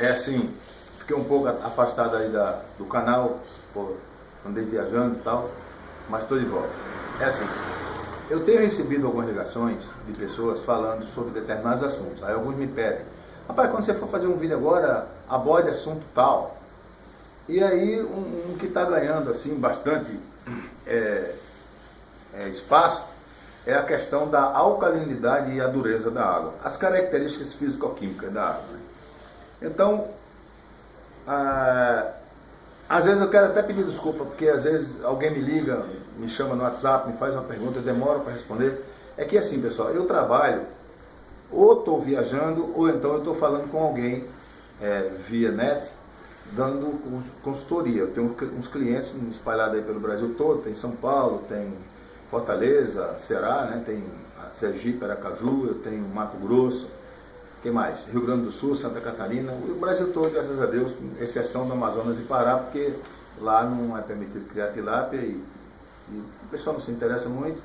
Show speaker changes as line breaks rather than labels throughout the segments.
É assim, fiquei um pouco afastado aí do canal, andei viajando e tal, mas estou de volta. É assim, eu tenho recebido algumas ligações de pessoas falando sobre determinados assuntos. Aí alguns me pedem, rapaz, quando você for fazer um vídeo agora, aborde assunto tal. E aí um que está ganhando assim bastante espaço é a questão da alcalinidade e a dureza da água, as características físico-químicas da água. Então, às vezes eu quero até pedir desculpa, porque às vezes alguém me liga, me chama no WhatsApp, me faz uma pergunta, eu demoro para responder. É que assim, pessoal, eu trabalho, ou estou viajando, ou então eu estou falando com alguém via net, dando consultoria. Eu tenho uns clientes espalhados aí pelo Brasil todo, tem São Paulo, tem Fortaleza, Ceará, né? Tem Sergipe, Aracaju, eu tenho Mato Grosso, que mais? Rio Grande do Sul, Santa Catarina, o Brasil todo, graças a Deus, com exceção do Amazonas e Pará, porque lá não é permitido criar tilápia e o pessoal não se interessa muito,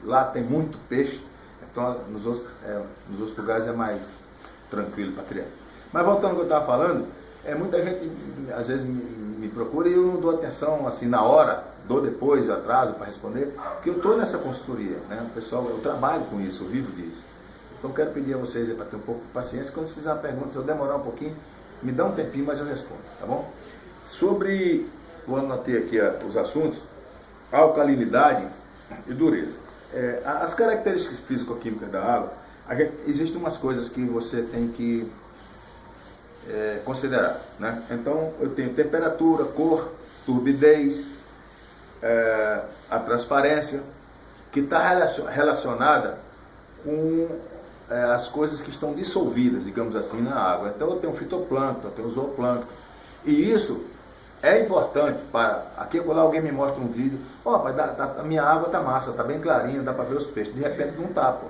lá tem muito peixe, então nos outros lugares é mais tranquilo para criar. Mas voltando ao que eu estava falando, muita gente às vezes me procura e eu não dou atenção assim na hora, dou depois, atraso para responder, porque eu estou nessa consultoria, né? O pessoal, eu trabalho com isso, eu vivo disso. Então quero pedir a vocês para ter um pouco de paciência, quando fizer uma pergunta, se eu demorar um pouquinho, me dá um tempinho, mas eu respondo, tá bom? Vou anotar aqui os assuntos, alcalinidade e dureza. As características físico-químicas da água, existem umas coisas que você tem que considerar, né? Então eu tenho temperatura, cor, turbidez, a transparência, que está relacionada com as coisas que estão dissolvidas, digamos assim, na água. Então eu tenho fitoplâncton, eu tenho zooplâncton, e isso é importante para... Aqui lá alguém me mostra um vídeo, a minha água está massa, está bem clarinha, dá para ver os peixes. De repente não está, pô.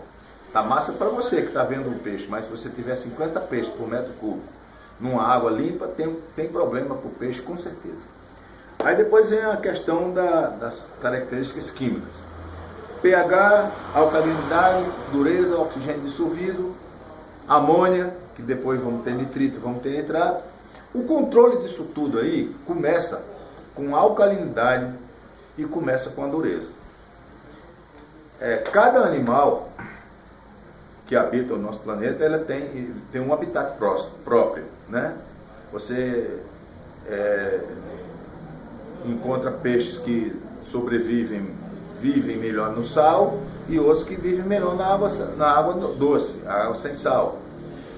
Está massa para você que está vendo um peixe, mas se você tiver 50 peixes por metro cúbico numa água limpa, tem problema para o peixe, com certeza. Aí depois vem a questão das características químicas. pH, alcalinidade, dureza, oxigênio dissolvido, amônia, que depois vamos ter nitrito, vamos ter nitrato. O controle disso tudo aí começa com a alcalinidade e começa com a dureza. Cada animal que habita o nosso planeta, ela tem um habitat próprio, né? Você encontra peixes que vivem melhor no sal e outros que vivem melhor na água doce, a água sem sal.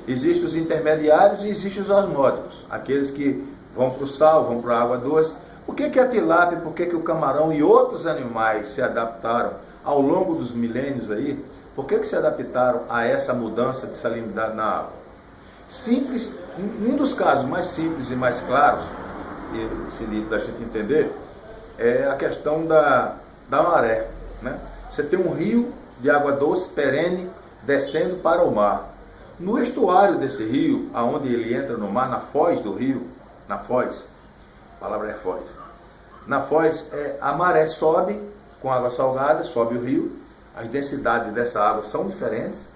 Existem os intermediários e existem os osmóticos, aqueles que vão para o sal, vão para a água doce. Por que a tilápia, por que o camarão e outros animais se adaptaram ao longo dos milênios aí? Por que se adaptaram a essa mudança de salinidade na água? Simples, um dos casos mais simples e mais claros, e da gente entender, é a questão da maré, né? Você tem um rio de água doce perene descendo para o mar. No estuário desse rio, aonde ele entra no mar, na foz do rio, na foz, a palavra é foz. Na foz, a maré sobe com água salgada, sobe o rio, as densidades dessa água são diferentes,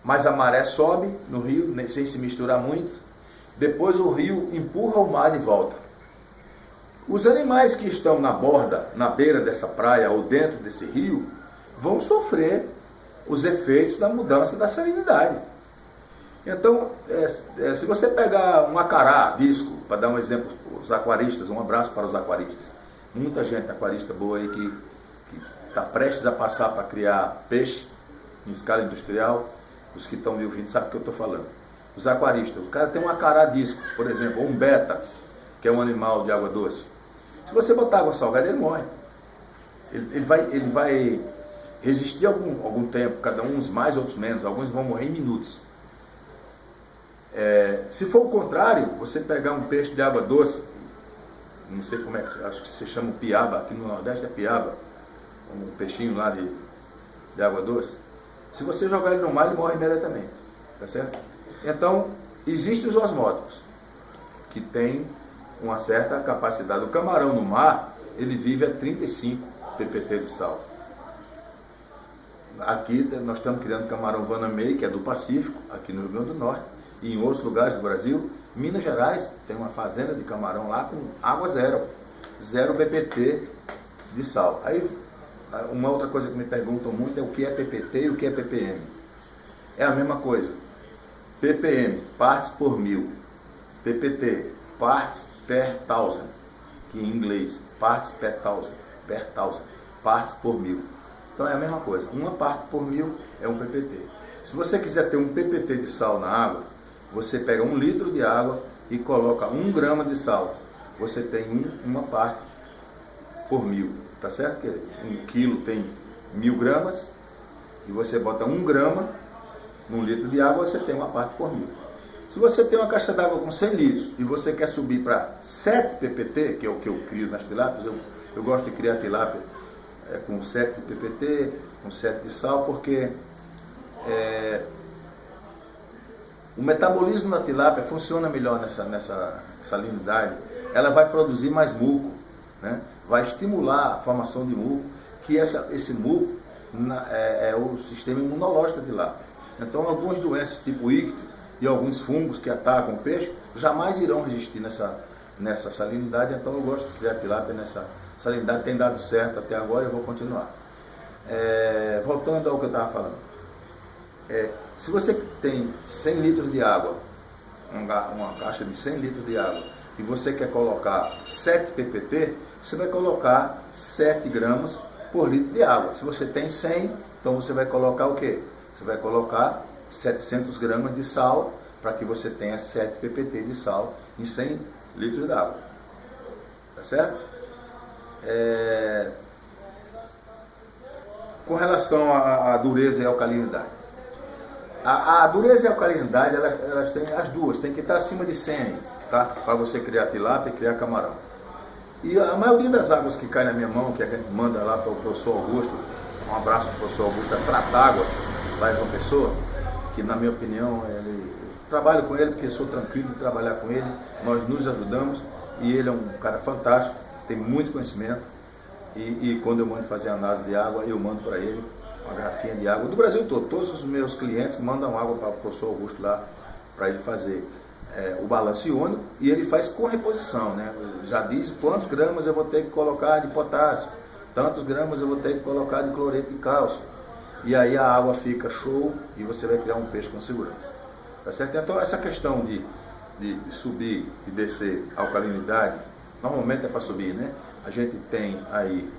mas a maré sobe no rio, sem se misturar muito, depois o rio empurra o mar de volta. Os animais que estão na borda, na beira dessa praia ou dentro desse rio, vão sofrer os efeitos da mudança da salinidade. Então, se você pegar um acará, disco, para dar um exemplo, os aquaristas, um abraço para os aquaristas. Muita gente aquarista boa aí que está prestes a passar para criar peixe em escala industrial. Os que estão me ouvindo sabem o que eu estou falando. Os aquaristas, o cara tem um acará disco, por exemplo, ou um beta, que é um animal de água doce. Se você botar água salgada, ele morre. Ele vai resistir algum tempo, cada um uns mais, outros menos. Alguns vão morrer em minutos. Se for o contrário, você pegar um peixe de água doce, não sei como acho que se chama piaba, aqui no Nordeste é piaba, um peixinho lá de água doce. Se você jogar ele no mar, ele morre imediatamente, tá certo? Então, existem os osmóticos, que têm uma certa capacidade. O camarão no mar, ele vive a 35 ppt de sal. Aqui nós estamos criando camarão Vanamei, que é do Pacífico, aqui no Rio Grande do Norte, e em outros lugares do Brasil. Minas Gerais tem uma fazenda de camarão lá com água zero, zero ppt de sal. Aí uma outra coisa que me perguntam muito é o que é ppt e o que é ppm. É a mesma coisa. ppm, parts por mil. ppt, parts per thousand, que em inglês, parts per thousand, partes por mil. Então é a mesma coisa, uma parte por mil é um ppt. Se você quiser ter um ppt de sal na água, você pega 1 litro de água e coloca 1 grama de sal. Você tem uma parte por mil, tá certo? Que 1 quilo tem 1000 gramas, e você bota 1 grama num litro de água, você tem uma parte por mil. Se você tem uma caixa d'água com 100 litros e você quer subir para 7 ppt, que é o que eu crio nas tilápias, eu gosto de criar tilápia com 7 de ppt, com 7 de sal, porque o metabolismo da tilápia funciona melhor nessa salinidade. Ela vai produzir mais muco, né? Vai estimular a formação de muco, que esse muco é o sistema imunológico da tilápia. Então, algumas doenças tipo ictio e alguns fungos que atacam o peixe jamais irão resistir nessa salinidade. Então, eu gosto de criar tilápia nessa salinidade. Tem dado certo até agora e eu vou continuar. Voltando ao que eu estava falando. Se você tem 100 litros de água, uma caixa de 100 litros de água, e você quer colocar 7 ppt, você vai colocar 7 gramas por litro de água. Se você tem 100, então você vai colocar o quê? Você vai colocar 700 gramas de sal, para que você tenha 7 ppt de sal em 100 litros de água. Tá certo? Com relação à dureza e alcalinidade. A dureza e a alcalinidade, elas têm as duas, tem que estar acima de 100, tá? Para você criar tilápia e criar camarão. E a maioria das águas que caem na minha mão, que a gente manda lá para o professor Augusto, um abraço para o professor Augusto, é Tratáguas, lá em João Pessoa, que na minha opinião, trabalho com ele porque sou tranquilo de trabalhar com ele, nós nos ajudamos, e ele é um cara fantástico, tem muito conhecimento, e quando eu mando fazer análise de água, eu mando para ele uma garrafinha de água do Brasil todo. Todos os meus clientes mandam água para o professor Augusto lá, para ele fazer o balanço iônico, e ele faz com reposição, né? Já diz quantos gramas eu vou ter que colocar de potássio, tantos gramas eu vou ter que colocar de cloreto de cálcio, e aí a água fica show e você vai criar um peixe com segurança. Tá certo? Então essa questão de subir e descer a alcalinidade, normalmente é para subir, né? A gente tem aí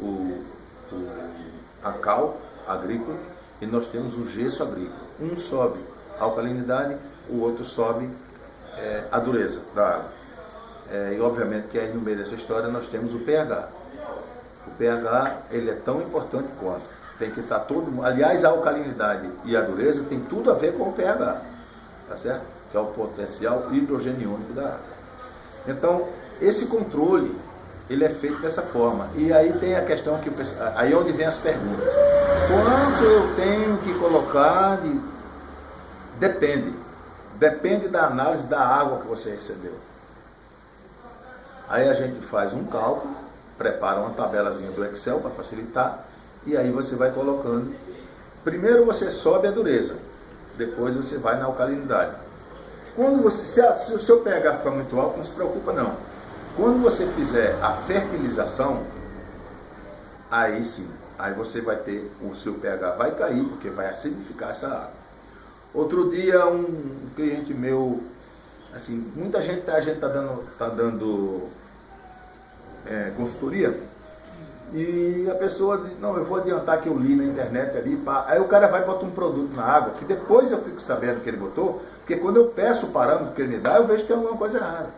a cal agrícola e nós temos o gesso agrícola. Um sobe a alcalinidade, o outro sobe a dureza da água. E obviamente que aí no meio dessa história nós temos o pH. O pH, ele é tão importante quanto. Tem que estar aliás, a alcalinidade e a dureza tem tudo a ver com o pH, tá certo? Que é o potencial hidrogeniônico da água. Então, esse controle, ele é feito dessa forma. E aí tem a questão que aí é onde vem as perguntas. Quanto eu tenho que colocar de... Depende da análise da água que você recebeu. Aí a gente faz um cálculo, prepara uma tabelazinha do Excel para facilitar, e aí você vai colocando. Primeiro você sobe a dureza, depois você vai na alcalinidade. Se o seu pH ficar muito alto, não se preocupa não. Quando você fizer a fertilização, aí sim, aí você vai ter, o seu pH vai cair, porque vai acidificar essa água. Outro dia, um cliente meu, assim, muita gente, a gente tá dando consultoria, e a pessoa diz, não, eu vou adiantar que eu li na internet ali, pá. Aí o cara vai botar um produto na água, que depois eu fico sabendo que ele botou, porque quando eu peço o parâmetro que ele me dá, eu vejo que tem alguma coisa errada.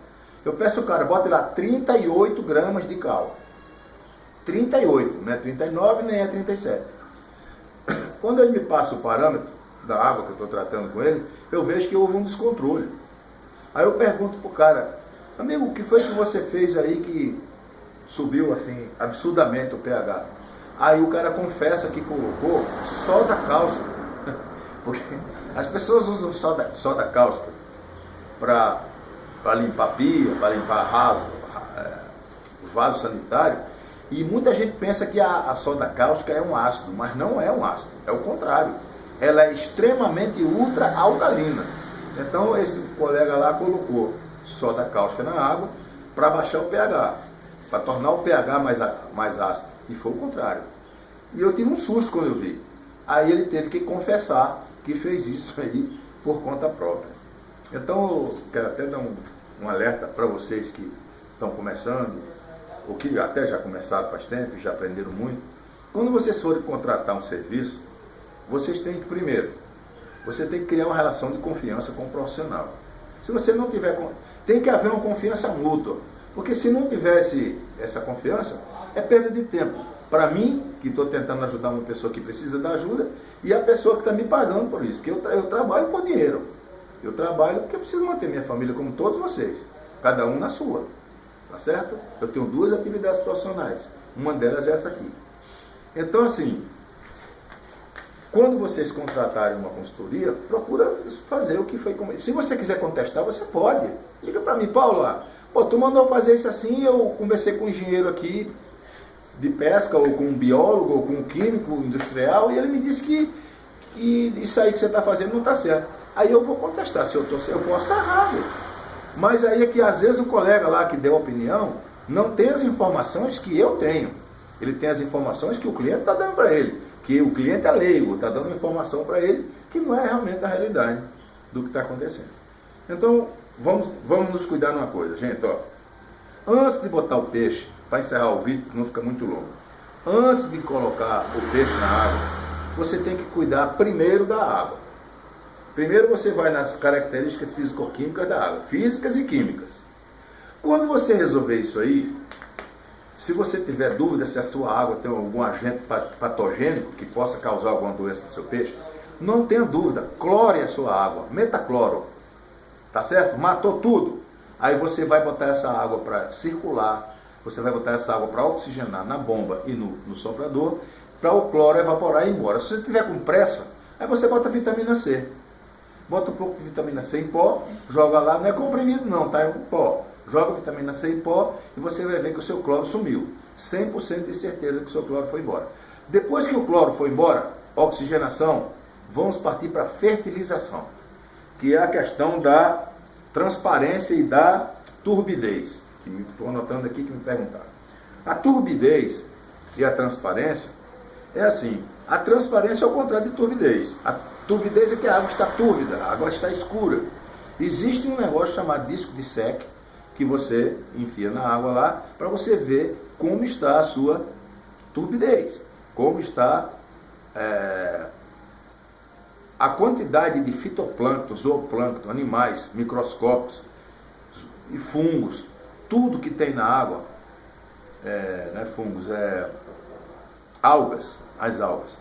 Eu peço o cara, bota lá 38 gramas de cal. 38, não é 39 nem é 37. Quando ele me passa o parâmetro da água que eu estou tratando com ele, eu vejo que houve um descontrole. Aí eu pergunto pro cara, amigo, o que foi que você fez aí que subiu assim absurdamente o pH? Aí o cara confessa que colocou soda cáustica. Porque as pessoas usam soda cáustica para limpar pia, para limpar raso, vaso sanitário, e muita gente pensa que a soda cáustica é um ácido, mas não é um ácido, é o contrário. Ela é extremamente ultra alcalina. Então esse colega lá colocou soda cáustica na água para baixar o pH, para tornar o pH mais ácido. E foi o contrário. E eu tive um susto quando eu vi. Aí ele teve que confessar que fez isso aí por conta própria. Então eu quero até dar um alerta para vocês que estão começando, ou que até já começaram faz tempo e já aprenderam muito. Quando vocês forem contratar um serviço, vocês têm que, primeiro, você tem que criar uma relação de confiança com o profissional. Se você não tiver, tem que haver uma confiança mútua, porque se não tivesse essa confiança, é perda de tempo. Para mim, que estou tentando ajudar uma pessoa que precisa da ajuda, e a pessoa que está me pagando por isso, porque eu trabalho por dinheiro. Eu trabalho porque eu preciso manter minha família como todos vocês, cada um na sua, tá certo? Eu tenho 2 atividades profissionais, uma delas é essa aqui. Então, assim, quando vocês contratarem uma consultoria, procura fazer o que foi. Se você quiser contestar, você pode. Liga para mim, Paulo, pô, tu mandou fazer isso assim, eu conversei com um engenheiro aqui de pesca, ou com um biólogo, ou com um químico industrial, e ele me disse que isso aí que você está fazendo não está certo. Aí eu vou contestar, se eu posso estar errado. Mas aí é que às vezes o colega lá que deu a opinião não tem as informações que eu tenho. Ele tem as informações que o cliente está dando para ele. Que o cliente é leigo, está dando informação para ele que não é realmente a realidade do que está acontecendo. Então, vamos nos cuidar de uma coisa, gente, ó. Antes de botar o peixe, para encerrar o vídeo, que não fica muito longo, antes de colocar o peixe na água, você tem que cuidar primeiro da água. Primeiro você vai nas características físico-químicas da água, físicas e químicas. Quando você resolver isso aí, se você tiver dúvida se a sua água tem algum agente patogênico que possa causar alguma doença no seu peixe, não tenha dúvida, clore a sua água, meta cloro, tá certo? Matou tudo. Aí você vai botar essa água para circular, você vai botar essa água para oxigenar na bomba e no soprador, para o cloro evaporar e ir embora. Se você tiver com pressa, aí você bota vitamina C. Bota um pouco de vitamina C em pó, joga lá, não é comprimido não, tá? É um pó. Joga a vitamina C em pó e você vai ver que o seu cloro sumiu. 100% de certeza que o seu cloro foi embora. Depois que o cloro foi embora, oxigenação, vamos partir para a fertilização, que é a questão da transparência e da turbidez, que estou anotando aqui que me perguntaram. A turbidez e a transparência é assim, a transparência é o contrário de turbidez. A turbidez é que a água está túrbida, a água está escura. Existe um negócio chamado disco de Secchi, que você enfia na água lá, para você ver como está a sua turbidez, como está a quantidade de fitoplâncton, zooplâncton, animais microscópicos e fungos, tudo que tem na água, não é fungos, algas, as algas.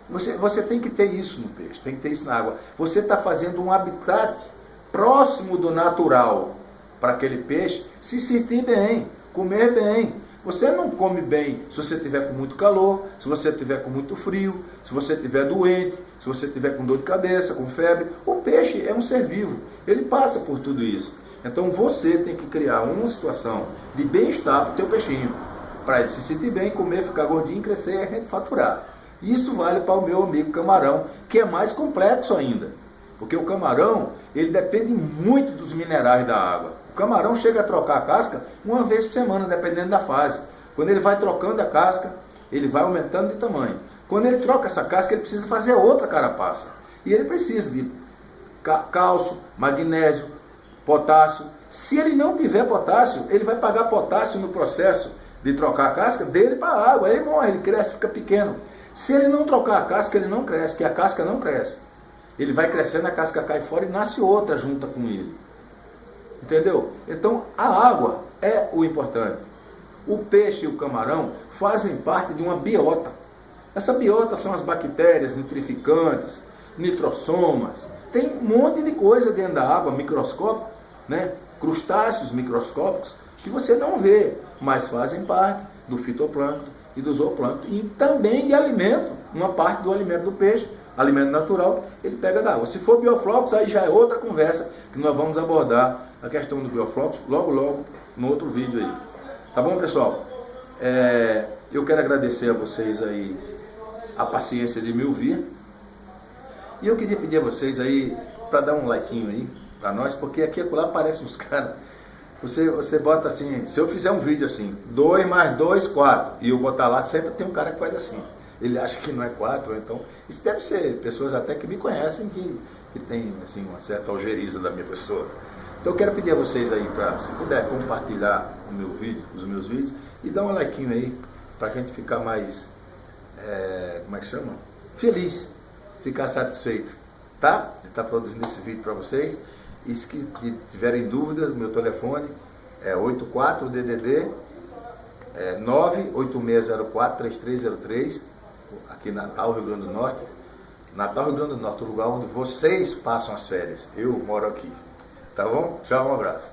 Você tem que ter isso no peixe, tem que ter isso na água. Você está fazendo um habitat próximo do natural para aquele peixe se sentir bem, comer bem. Você não come bem se você estiver com muito calor, se você estiver com muito frio, se você estiver doente, se você estiver com dor de cabeça, com febre. O peixe é um ser vivo, ele passa por tudo isso. Então você tem que criar uma situação de bem-estar para o teu peixinho, para ele se sentir bem, comer, ficar gordinho, crescer e a gente faturar. Isso vale para o meu amigo camarão, que é mais complexo ainda. Porque o camarão, ele depende muito dos minerais da água. O camarão chega a trocar a casca uma vez por semana, dependendo da fase. Quando ele vai trocando a casca, ele vai aumentando de tamanho. Quando ele troca essa casca, ele precisa fazer outra carapaça. E ele precisa de cálcio, magnésio, potássio. Se ele não tiver potássio, ele vai pagar potássio no processo de trocar a casca dele para a água. Ele morre, ele cresce, fica pequeno. Se ele não trocar a casca, ele não cresce, que a casca não cresce. Ele vai crescendo, a casca cai fora e nasce outra junta com ele. Entendeu? Então, a água é o importante. O peixe e o camarão fazem parte de uma biota. Essa biota são as bactérias, nitrificantes, nitrossomas. Tem um monte de coisa dentro da água, microscópico, né? Crustáceos microscópicos, que você não vê, mas fazem parte do fitoplâncton e do zooplâncton. E também de alimento, uma parte do alimento do peixe, alimento natural, ele pega da água. Se for bioflocos, aí já é outra conversa, que nós vamos abordar a questão do bioflocos logo no outro vídeo aí. Tá bom, pessoal? Eu quero agradecer a vocês aí a paciência de me ouvir. E eu queria pedir a vocês aí para dar um likeinho aí para nós, porque aqui e acolá aparecem os caras. Você bota assim, se eu fizer um vídeo assim, 2 mais 2, 4, e eu botar lá, sempre tem um cara que faz assim. Ele acha que não é 4, então isso deve ser pessoas até que me conhecem, que tem assim, uma certa algeriza da minha pessoa. Então eu quero pedir a vocês aí, para, se puder, compartilhar o meu vídeo, os meus vídeos, e dar um likeinho aí, para a gente ficar mais, como é que chama? Feliz, ficar satisfeito, tá? De estar produzindo esse vídeo para vocês. E se tiverem dúvidas, meu telefone é 84-DDD 98604-3303, aqui em Natal, Rio Grande do Norte. Natal, Rio Grande do Norte, o lugar onde vocês passam as férias. Eu moro aqui. Tá bom? Tchau, um abraço.